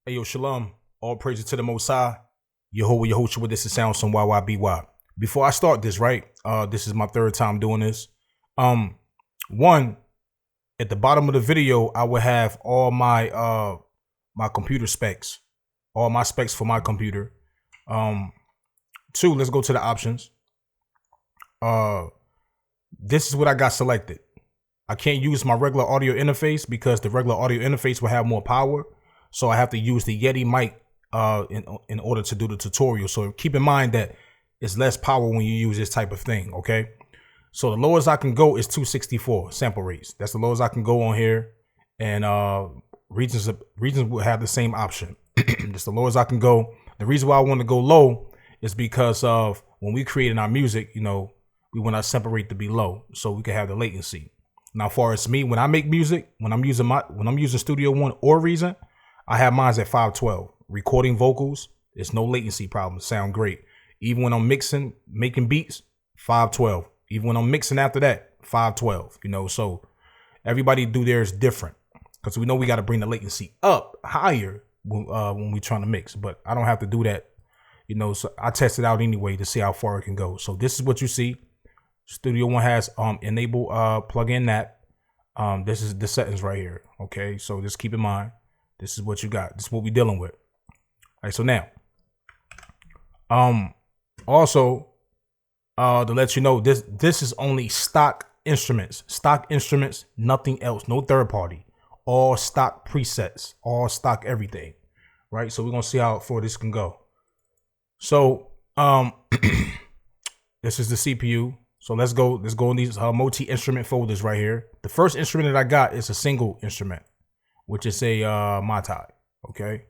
Hey, yo, shalom. All praises to the Most High. Yehovah, this is Sound some YYBY. Before I start this, right? This is my third time doing this. One, at the bottom of the video, I will have all my my computer specs, all my specs for my computer. Two, let's go to the options. This is what I got selected. I can't use my regular audio interface because the regular audio interface will have more power. So I have to use the Yeti mic in order to do the tutorial. So keep in mind that it's less power when you use this type of thing, okay? So the lowest I can go is 264 sample rates. That's the lowest I can go on here. And regions will have the same option. That's the lowest I can go. The reason why I want to go low is because of when we creating our music, you know, we want our sample rate to be low so we can have the latency. Now, as far as me, when I make music, when I'm using Studio One or Reason, I have mine at 512. Recording vocals, there's no latency problem. Sound great. Even when I'm making beats, 512. Even when I'm mixing after that, 512. You know, so everybody do theirs different because we know we got to bring the latency up higher when we're trying to mix. But I don't have to do that. You know, so I test it out anyway to see how far it can go. So this is what you see. Studio One has enable plug in that. This is the settings right here. Okay, so just keep in mind. This is what you got. This is what we're dealing with. All right, so now, also, to let you know, this is only stock instruments, nothing else, no third party, all stock presets, all stock everything, right? So we're gonna see how far this can go. So, this is the CPU. So let's go in these multi-instrument folders right here. The first instrument that I got is a single instrument, which is a Matai, okay?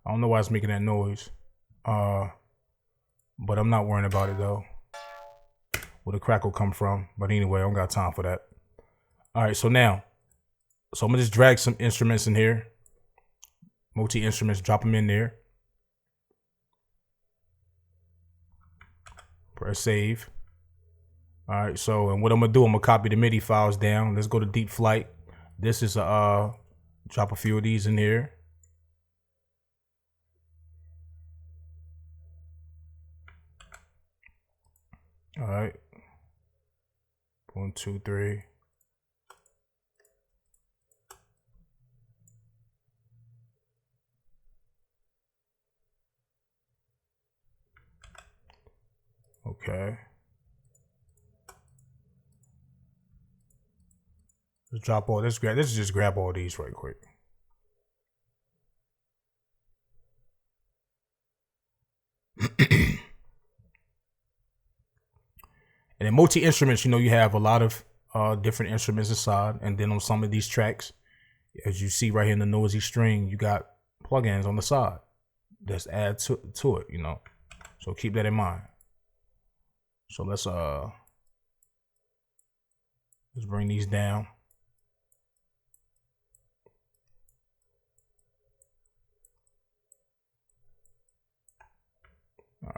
I don't know why it's making that noise, but I'm not worrying about it though. Where the crackle come from, but anyway, I don't got time for that. All right, so now, I'm gonna just drag some instruments in here, multi-instruments, drop them in there. Press save. All right, so, and what I'm gonna do, I'm gonna copy the MIDI files down. Let's go to Deep Flight. This is drop a few of these in here. All right, 1, 2, 3. Okay. Let's drop all this. Let's just grab all these right quick. And in multi-instruments, you know, you have a lot of different instruments inside. And then on some of these tracks, as you see right here in the noisy string, you got plugins on the side. Just add to it, you know. So keep that in mind. So let's bring these down.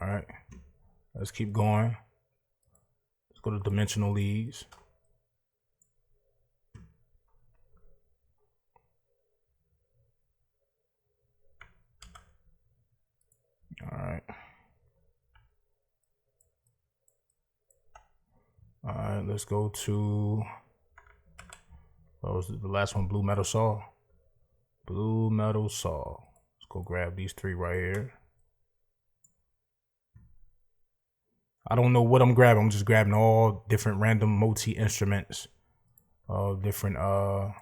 All right, let's keep going. Let's go to dimensional leads. All right. All right, let's go to, what was the last one? Blue Metal Saw. Blue Metal Saw. Let's go grab these three right here. I don't know what I'm grabbing. I'm just grabbing all different random multi-instruments. All different, all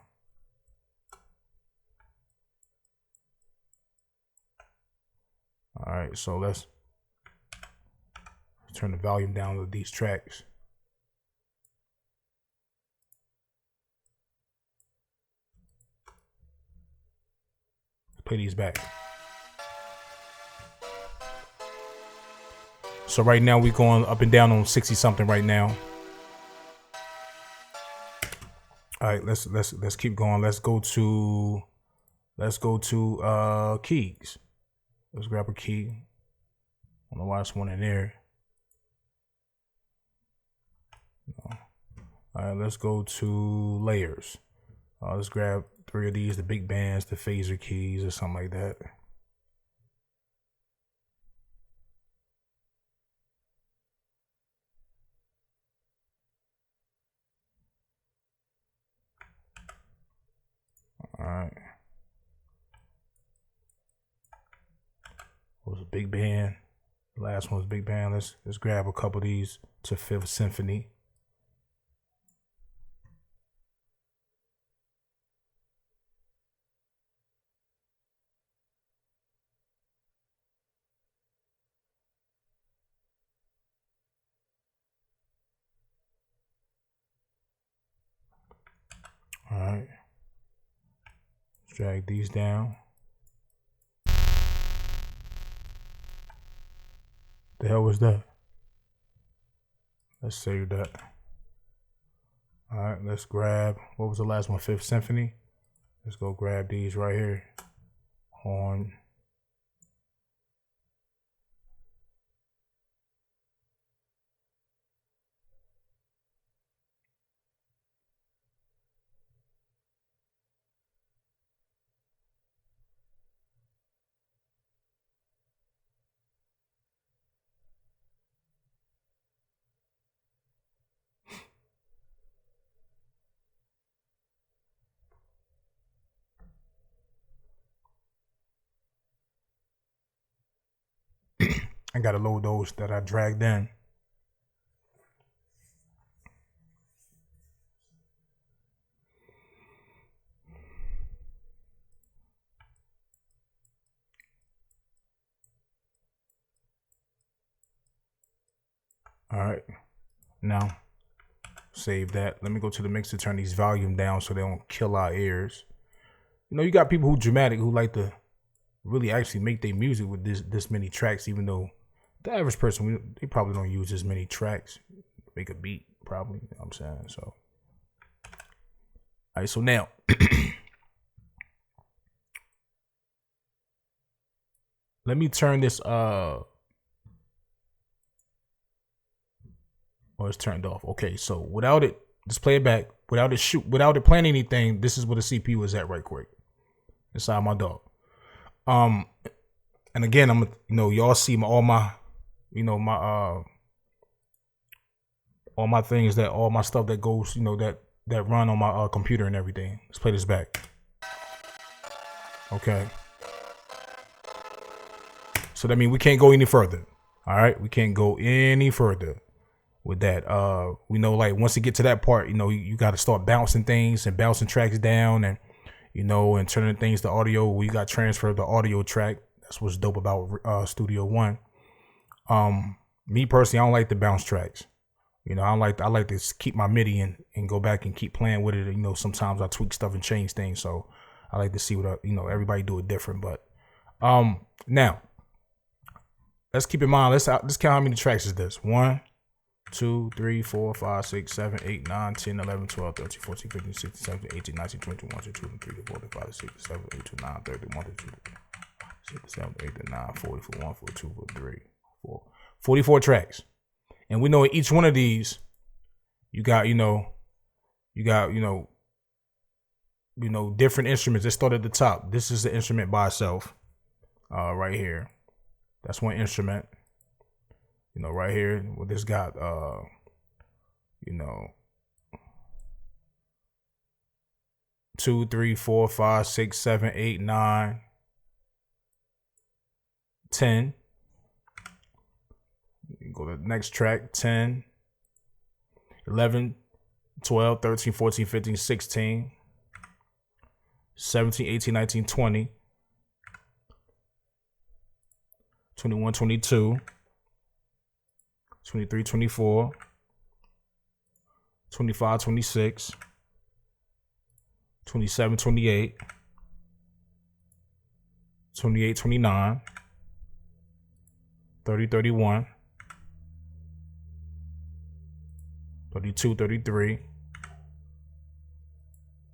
right, so let's turn the volume down with these tracks. Play these back. So right now we're going up and down on 60 something right now. All right, let's keep going. Let's go to keys. Let's grab a key. I don't know why it's one in there. No. All right, let's go to layers. Let's grab 3 of these, the big bands, the phaser keys, or something like that. All right. Was a big band. The last one was big band. Let's grab a couple of these to Fifth Symphony. All right. Let's drag these down. The hell was that? Let's save that. All right, let's grab, what was the last one? Fifth Symphony. Let's go grab these right here. Horn. I gotta load those that I dragged in. All right, now save that. Let me go to the mix to turn these volume down so they don't kill our ears. You know, you got people who dramatic who like to really actually make their music with this many tracks, even though the average person, they probably don't use this many tracks. Make a beat, probably, you know what I'm saying? So, all right, so now, let me turn this, oh, it's turned off. Okay, so without it, just play it back. Without it playing anything, this is where the CPU is at right quick. Inside my dog. And again, I'm, you know, y'all see all my things, that all my stuff that goes, you know, that run on my computer and everything. Let's play this back. Okay. So that means we can't go any further. All right, we can't go any further with that. We know, like, once you get to that part, you know, you got to start bouncing things and bouncing tracks down, and you know, and turning things to audio. We got transfer the audio track. That's what's dope about Studio One. Me personally, I don't like the bounce tracks. You know, I like to keep my MIDI and go back and keep playing with it. You know, sometimes I tweak stuff and change things, so I like to see what you know, everybody do it different. But now let's keep in mind. Let's count how many tracks is this. 1, 2, 3, 4, 5, 6, 7, 8, 9, 10, 11, 12, 13, 14, 15, 16, 17, 18, 19, 20, 21, 22, 23, 24, 25, 26, 27, 28, 29, 30, 31, 32, 37, 38, 39, 40, 41, 42, 43, 44 tracks. And we know in each one of these, you got different instruments. Let's start at the top. This is the instrument by itself, right here. That's one instrument. You know, right here, well, this got, you know, 2, 3, 4, 5, 6, 7, 8, 9, 10. You go to the next track, 10, 11, 12, 13, 14, 15, 16, 17, 18, 19, 20, 21, 22, 23, 24, 25, 26, 27, 28, 28, 29, 30, 31, 32, 33,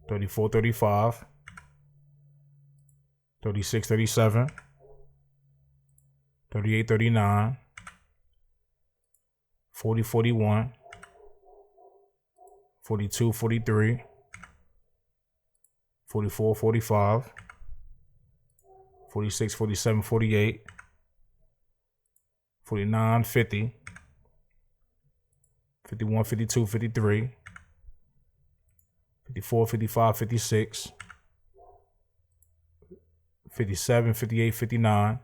34, 35, 36, 37, 38, 39, 40, 41, 42, 43, 44, 45, 46, 47, 48, 49, 50, 51, 52, 53, 54, 55, 56, 57, 58, 59,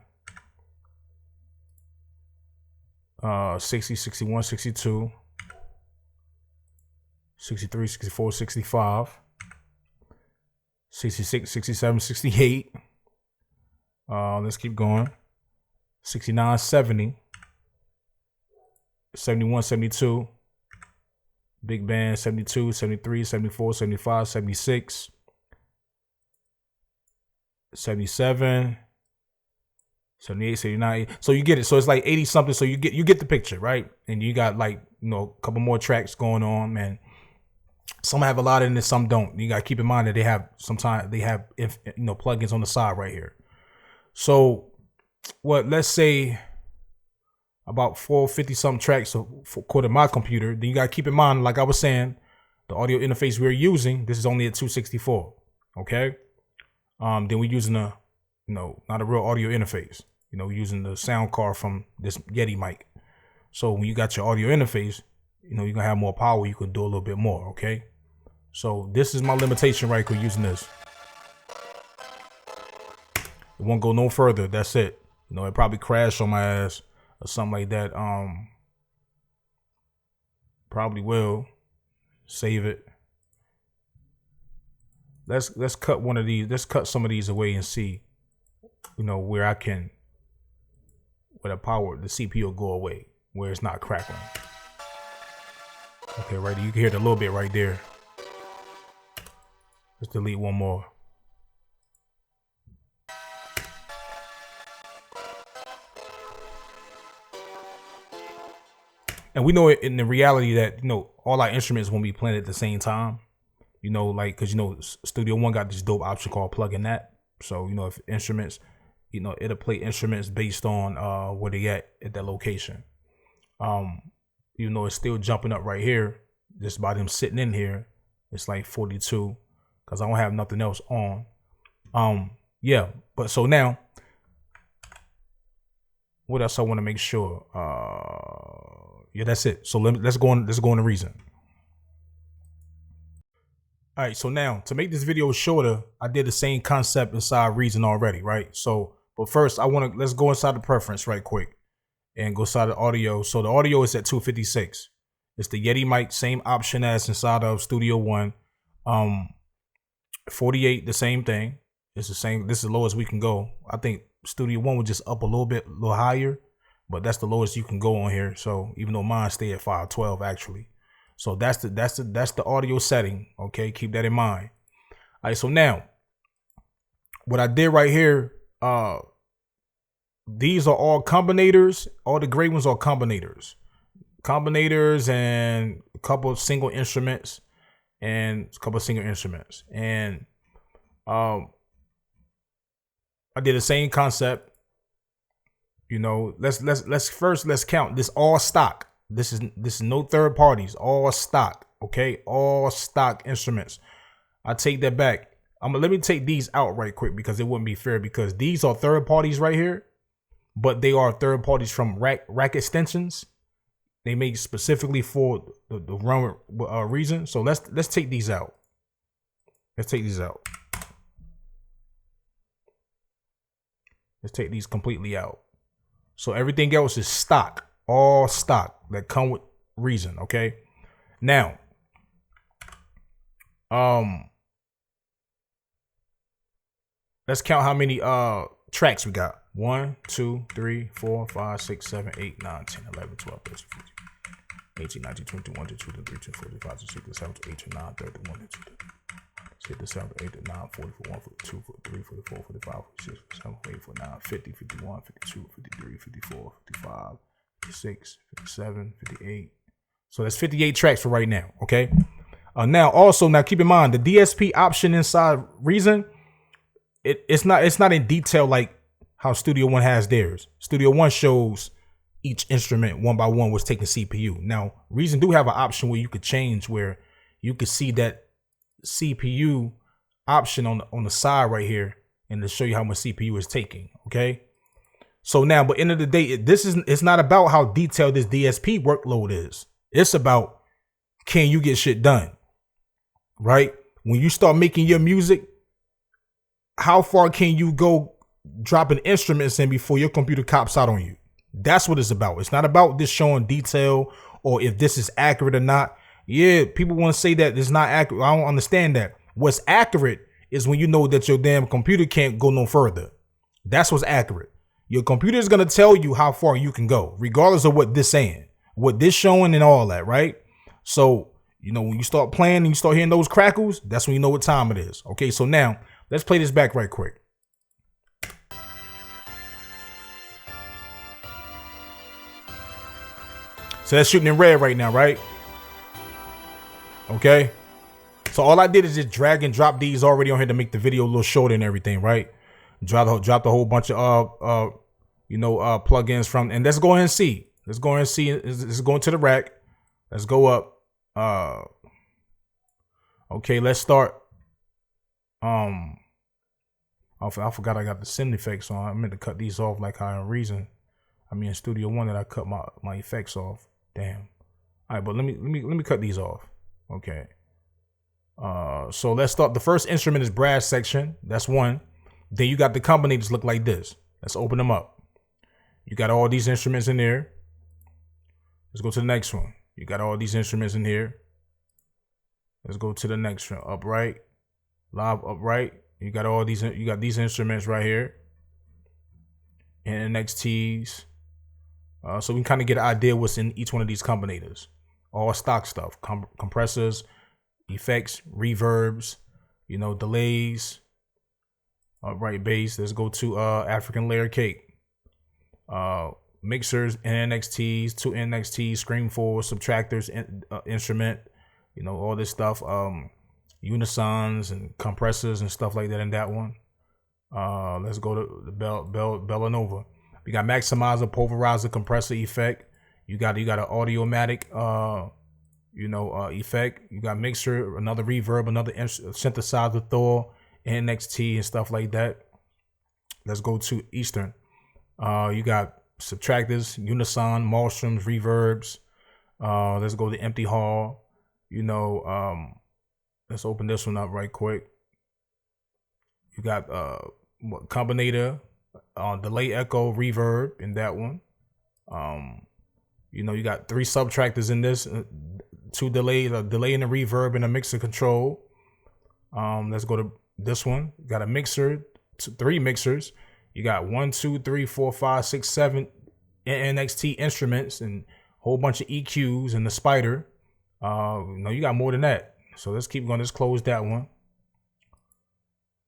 60, 61, 62, 63, 64, 65, 66, 67, 68. Let's keep going. 69, 70, 71, 72, big band, 72, 73, 74, 75, 76, 77, 78, 79. So you get it. So it's like 80 something. So you get the picture, right? And you got like, you know, a couple more tracks going on, man. Some have a lot in it, some don't. You gotta keep in mind that they have sometimes they have plugins on the side right here. So let's say about 450 something tracks according to my computer. Then you gotta keep in mind, like I was saying, the audio interface we're using, this is only at 264. Okay. Then we're using not a real audio interface. Using the sound card from this Yeti mic. So when you got your audio interface, you're gonna have more power. You can do a little bit more. Okay. So this is my limitation right here using this. It won't go no further. That's it. It probably crash on my ass or something like that. Probably will. Save it. Let's cut one of these. Let's cut some of these away and see, where the CPU will go away, where it's not crackling. Okay, right. You can hear it a little bit right there. Let's delete one more. And we know it in the reality that, all our instruments won't be playing at the same time. Because, Studio One got this dope option called plug in that. So, if instruments, it'll play instruments based on where they at that location. It's still jumping up right here. Just by them sitting in here, it's like 42 because I don't have nothing else on. Yeah, but so now, what else I want to make sure? Yeah, that's it. So let's go on to Reason. All right, so now to make this video shorter, I did the same concept inside Reason already, right? So, but first let's go inside the preference right quick and go inside the audio. So the audio is at 256. It's the Yeti mic, same option as inside of Studio One. 48, the same thing. It's the same. This is the lowest we can go. I think Studio One was just up a little higher, but that's the lowest you can go on here. So even though mine stay at 512 actually. So that's the audio setting. Okay, keep that in mind. All right, so now what I did right here, these are all combinators. All the gray ones are combinators. And a couple of single instruments and I did the same concept. Let's count this all stock. This is no third parties, all stock. Okay, all stock instruments. I take that back. Let me take these out right quick because it wouldn't be fair because these are third parties right here, but they are third parties from rack extensions. They made specifically for the wrong reason. So let's take these out. Let's take these out. Let's take these completely out. So everything else is stock, all stock that come with Reason. Okay. Now, let's count how many tracks we got. 1, 2, 3, 4, 5, 6, 7, 8, 9, 10, 11, 12, 13, 14, 18, 19, 20, 21, 22, 23, 24, 25, 26, 27, 28, 29, 30, 31, 32, 37, 8, 9, 40, 41, 42, 43, 44, 45, 46, 47, 48, 49, 50, 51, 52, 53, 54, 55, 56, 57, 58. So that's 58 tracks for right now. Okay. Now keep in mind the DSP option inside Reason. It's not in detail like how Studio One has theirs. Studio One shows each instrument one by one was taking CPU. Now Reason do have an option where you could change where you can see that CPU option on the side right here, and to show you how much CPU is taking. Okay. So now, but end of the day, it's not about how detailed this DSP workload is. It's about, can you get shit done? Right? When you start making your music, how far can you go dropping instruments in before your computer cops out on you? That's what it's about. It's not about this showing detail or if this is accurate or not. Yeah, people want to say that it's not accurate. I don't understand that. What's accurate is when you know that your damn computer can't go no further. That's what's accurate. Your computer is going to tell you how far you can go, regardless of what this saying, what this showing and all that, right? So, you know, when you start playing and you start hearing those crackles, that's when you know what time it is. Okay, so now let's play this back right quick. So that's shooting in red right now, right? Okay. So all I did is just drag and drop these already on here to make the video a little shorter and everything, right? Dropped a whole bunch of plugins from, and let's go ahead and see. Let's go ahead and see. Let's go into the rack. Let's go up. Okay, let's start. I forgot I got the sound effects on. I meant to cut these off like how in Reason. I mean in Studio One that I cut my effects off. Damn. All right, but let me cut these off. Okay. So let's start. The first instrument is brass section. That's one. Then you got the combinators look like this. Let's open them up. You got all these instruments in there. Let's go to the next one. You got all these instruments in here. Let's go to the next one. Upright, live upright. You got all these. You got these instruments right here. And NXTs. So we can kind of get an idea what's in each one of these combinators. All stock stuff. Compressors, effects, reverbs, delays. Upright bass. Let's go to African layer cake. Mixers, NXTs, two NXTs, Scream 4, subtractors, instrument, all this stuff. Unisons and compressors and stuff like that in that one. Let's go to the Bellanova. We got maximizer, pulverizer, compressor effect. You got an Audiomatic effect. You got mixer, another reverb, another synthesizer, Thor, NXT and stuff like that. Let's go to Eastern. You got subtractors, unison, maelstroms, reverbs. Let's go to empty hall. Let's open this one up right quick. You got combinator, delay, echo, reverb in that one. You got 3 subtractors in this, 2 delays, a delay and a reverb and a mixer control. Let's go to this one. You got a mixer, 3 mixers. You got 1, 2, 3, 4, 5, 6, 7 NXT instruments and a whole bunch of EQs and the spider. You got more than that. So let's keep going. Let's close that one.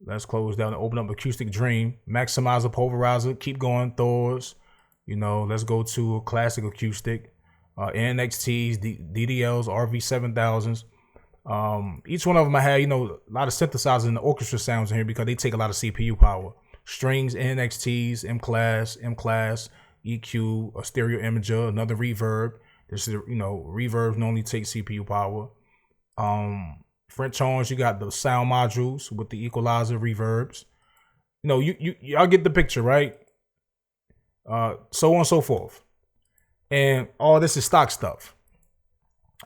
Let's close down and open up Acoustic Dream. Maximizer, pulverizer. Keep going. Thors. Let's go to a classic acoustic. NXTs, DDLs, RV7000s. Each one of them I had, a lot of synthesizers and the orchestra sounds in here because they take a lot of CPU power. Strings, NXTs, M-Class, EQ, a stereo imager, another reverb. This is, reverbs normally take CPU power. French horns, you got the sound modules with the equalizer, reverbs. Y'all get the picture, right? So on and so forth. And all this is stock stuff.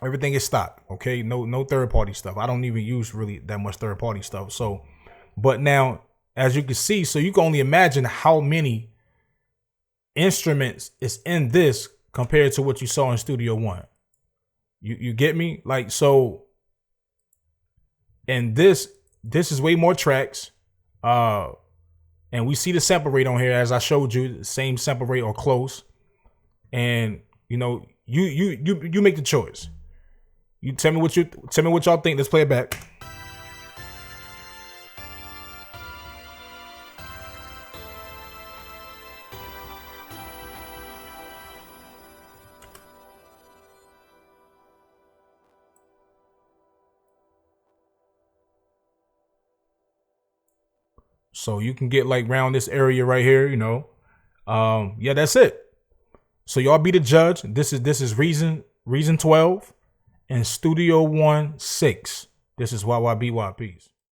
Everything is stock, okay? No third-party stuff. I don't even use really that much third-party stuff. So, but now, as you can see, so you can only imagine how many instruments is in this compared to what you saw in Studio One. You get me? Like, so, and this is way more tracks. And we see the sample rate on here, as I showed you, the same sample rate or close. And you make the choice. You tell me what y'all think. Let's play it back. So you can get like around this area right here, yeah, that's it. So y'all be the judge. This is Reason 12. and Studio One 6. This is YYBY. Peace.